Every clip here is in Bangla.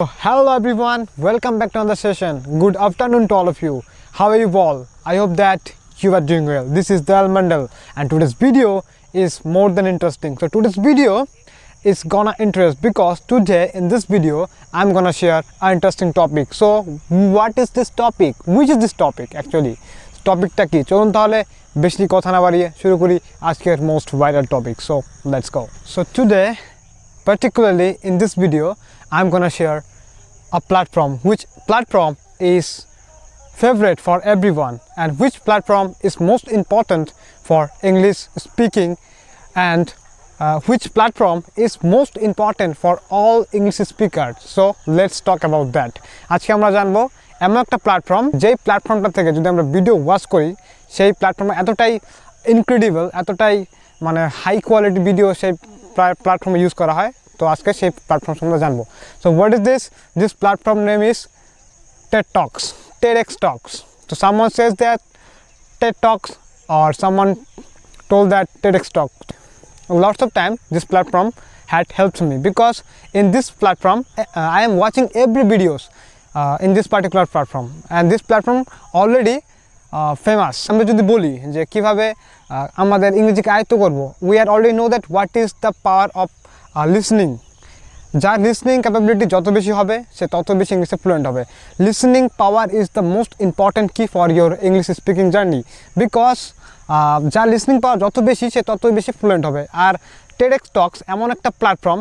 Hello everyone, welcome back to another session. Good afternoon to all of you. How are you all? I hope that you are doing well. This is Dayal Mondal and today's video is more than interesting. So today's video is gonna interest because today in this video I'm gonna share an interesting topic. So what is this topic? Which is this topic actually? Topic টা কি? চলুন তাহলে বেশি কথা না বাড়িয়ে শুরু করি আজকের most viral topic. So let's go. So today particularly in this video I'm gonna share a platform which platform is favorite for everyone and which platform is most important for English speaking and which platform is most important for all English speakers. So let's talk about that. আজকে আমরা জানবো এমন একটা প্ল্যাটফর্ম যেই প্ল্যাটফর্মটা থেকে যদি আমরা ভিডিও ওয়াচ করি সেই প্ল্যাটফর্মে এতটাই ইনক্রেডিবল এতটাই মানে হাই কোয়ালিটি ভিডিও সেই প্ল্যাটফর্মে ইউজ করা হয় তো আজকে সেই প্ল্যাটফর্ম সম্বন্ধে জানবো so what is this platform name is TEDx talks. So someone says that TED talks or someone told that TEDx talk. Lots of time this platform had helped me because in this platform I am watching every videos in this particular platform and this platform already famous. আমরা যদি বলি যে কিভাবে আমাদের ইংরেজিকে আয়ত্ত করব we are already know that what is the power of listening. যার লিসনিং ক্যাপাবিলিটি যত বেশি হবে সে তত বেশি ইংলিশে ফ্লুয়েন্ট হবে listening power is the most important key for your English speaking journey because যার লিসনিং পাওয়ার যত বেশি সে ততই বেশি ফ্লুয়েন্ট হবে আর TEDx টক্স এমন একটা প্ল্যাটফর্ম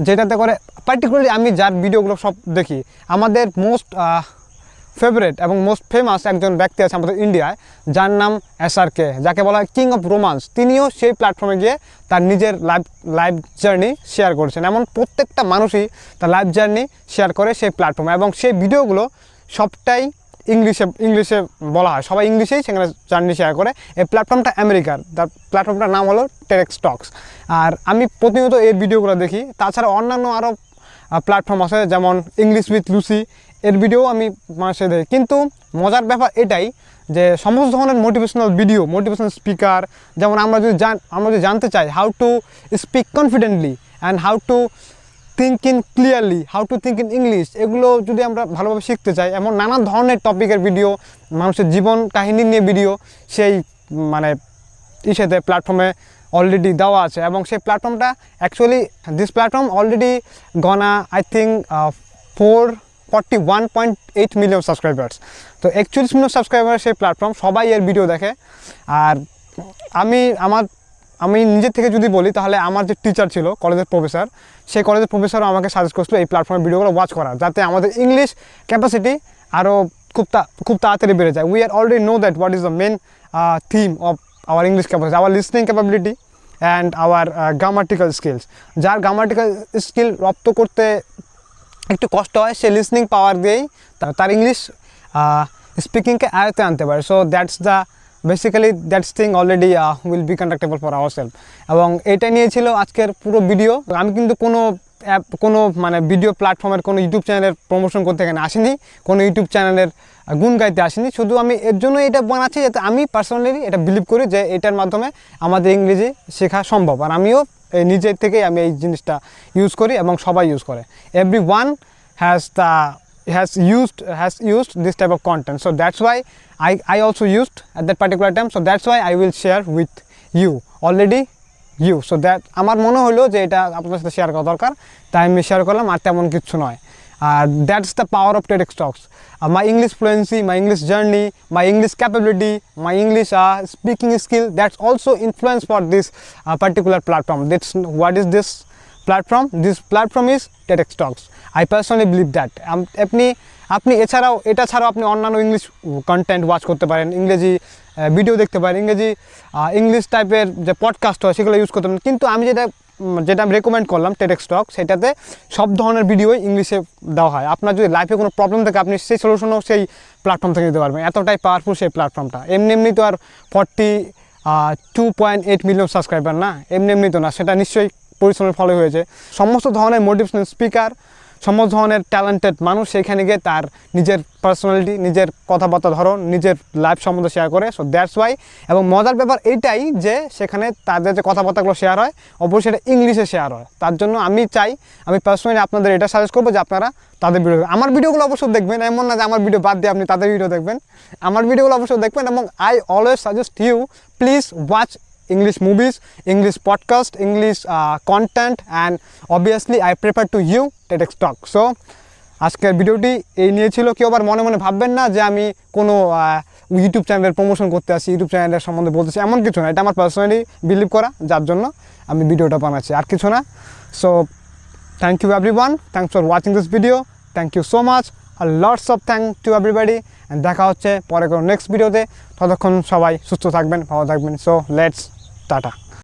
যেটাতে করে পার্টিকুলারলি আমি যার ভিডিওগুলো সব দেখি আমাদের মোস্ট ফেভারিট এবং মোস্ট ফেমাস একজন ব্যক্তি আছে আমাদের ইন্ডিয়ায় যার নাম SRK যাকে বলা হয় কিং অফ রোমান্স তিনিও সেই প্ল্যাটফর্মে গিয়ে তার নিজের লাইভ জার্নি শেয়ার করেছেন এমন প্রত্যেকটা মানুষই তার লাইভ জার্নি শেয়ার করে সেই প্ল্যাটফর্মে এবং সেই ভিডিওগুলো সবটাই ইংলিশে বলা হয় সবাই ইংলিশেই সেখানে জার্নি শেয়ার করে এই প্ল্যাটফর্মটা আমেরিকার তার প্ল্যাটফর্মটার নাম হলো TEDx টক্স আর আমি প্রতিনিয়ত এই ভিডিওগুলো দেখি তাছাড়া অন্যান্য আরও প্ল্যাটফর্ম আছে যেমন ইংলিশ উইথ লুসি এর ভিডিও আমি মানুষের দেখি কিন্তু মজার ব্যাপার এটাই যে সমস্ত ধরনের মোটিভেশনাল ভিডিও মোটিভেশনাল স্পিকার যেমন আমরা যদি জানতে চাই how to speak confidently and how to think in clearly how to think in English এগুলো যদি আমরা ভালোভাবে শিখতে চাই এমন নানা ধরনের টপিকের ভিডিও মানুষের জীবন কাহিনী নিয়ে ভিডিও সেই মানে ইসেতে প্ল্যাটফর্মে অলরেডি দেওয়া আছে এবং সেই প্ল্যাটফর্মটা actually this platform already gonna I think 41.8 million subscribers তো 41 মিলিয়ন সাবস্ক্রাইবার সেই প্ল্যাটফর্ম সবাই এর ভিডিও দেখে আর আমি নিজের থেকে যদি বলি তাহলে আমার যে টিচার ছিল কলেজের প্রফেসর সেই কলেজের প্রফেসরও আমাকে সাজেস্ট করছিল এই প্ল্যাটফর্মের ভিডিওগুলো ওয়াচ করা যাতে আমাদের ইংলিশ ক্যাপাসিটি আরও খুব তাড়াতাড়ি বেড়ে যায় we are already know that what is the main theme of our English capacity our listening capability and our grammatical skills যার গ্রামাটিক্যাল স্কিল রপ্ত করতে একটু কষ্ট হয় সে লিসনিং পাওয়ার দিয়েই তার ইংলিশ স্পিকিংকে আয়ত্তে আনতে পারে so basically that's thing already will be conductable for our self এবং এটা নিয়ে ছিল আজকের পুরো ভিডিও আমি কিন্তু কোনো মানে ভিডিও প্ল্যাটফর্মের কোনো ইউটিউব চ্যানেলের প্রমোশন করতে এখানে আসিনি কোনো ইউটিউব চ্যানেলের গুণ গাইতে আসিনি শুধু আমি এর জন্য এটা বানাচ্ছি যাতে আমি পার্সোনালি এটা বিলিভ করি যে এটার মাধ্যমে আমাদের ইংরেজি শেখা সম্ভব আর আমিও নিজের থেকেই আমি এই জিনিসটা ইউজ করি এবং সবাই ইউজ করে everyone has used this type of content so that's why I also used at that particular time so that's why I will share with you already so that আমার মনে হলো যে এটা আপনাদের সাথে শেয়ার করা দরকার তাই আমি শেয়ার করলাম আর তেমন কিছু নয় that's the power of TEDx talks my English fluency my English journey my English capability my English speaking skill that's also influence for this particular platform that's what is this platform is TEDx talks I personally believe that আপনি এটা ছাড়াও আপনি অন্যান্য ইংলিশ কন্টেন্ট ওয়াচ করতে পারেন ইংরেজি ভিডিও দেখতে পারেন ইংলিশ টাইপের যে পডকাস্ট হয় সেগুলো ইউজ করতে পারেন কিন্তু আমি যেটা আমি রেকমেন্ড করলাম TEDx talk সেটাতে সব ধরনের ভিডিওই ইংলিশে দেওয়া হয় আপনার যদি লাইফে কোনো প্রবলেম থাকে আপনি সেই সলিউশনও সেই প্ল্যাটফর্ম থেকে নিতে পারবেন এতটাই পাওয়ারফুল সেই প্ল্যাটফর্মটা এমনি তো আর 42.8 মিলিয়ন সাবস্ক্রাইবার না এমনি তো না সেটা নিশ্চয়ই পরিশ্রমের ফলে হয়েছে সমস্ত ধরনের মোটিভেশনাল স্পিকার ধরনের ট্যালেন্টেড মানুষ সেখানে গিয়ে তার নিজের পার্সোনালিটি, নিজের কথাবার্তা ধরন, নিজের লাইফ সম্বন্ধে শেয়ার করে। So that's why. এবং মজার ব্যাপার এইটাই যে সেখানে তাদের যে কথাবার্তাগুলো শেয়ার হয় অবশ্যই সেটা ইংলিশে শেয়ার হয়। তার জন্য আমি পার্সোনালি আপনাদের এটা সাজেস্ট করবো যে আপনারা তাদের ভিডিও, আমার ভিডিওগুলো অবশ্যই দেখবেন। এমন না যে আমার ভিডিও বাদ দিয়ে আপনি তাদের ভিডিও দেখবেন, আমার ভিডিওগুলো অবশ্যই দেখবেন। এবং I always suggest you please watch English movies, English podcast, English content, and obviously I prefer to you TEDx talk. So আজকের ভিডিওটি এই নিয়ে ছিল। কেউ আবার মনে মনে ভাববেন না যে আমি কোনো ইউটিউব চ্যানেলের প্রমোশন করতে আসি, ইউটিউব চ্যানেলের সম্বন্ধে বলতেছি, এমন কিছু না। এটা আমার পার্সোনালি বিলিভ করা, যার জন্য আমি ভিডিওটা বানাচ্ছি, আর কিছু না। So thank you everyone, thanks for watching this video, thank you so much, আর lots of thank to everybody. And দেখা হচ্ছে পরে কোনো নেক্সট ভিডিওতে। ততক্ষণ সবাই সুস্থ থাকবেন, ভালো থাকবেন। So let's tata.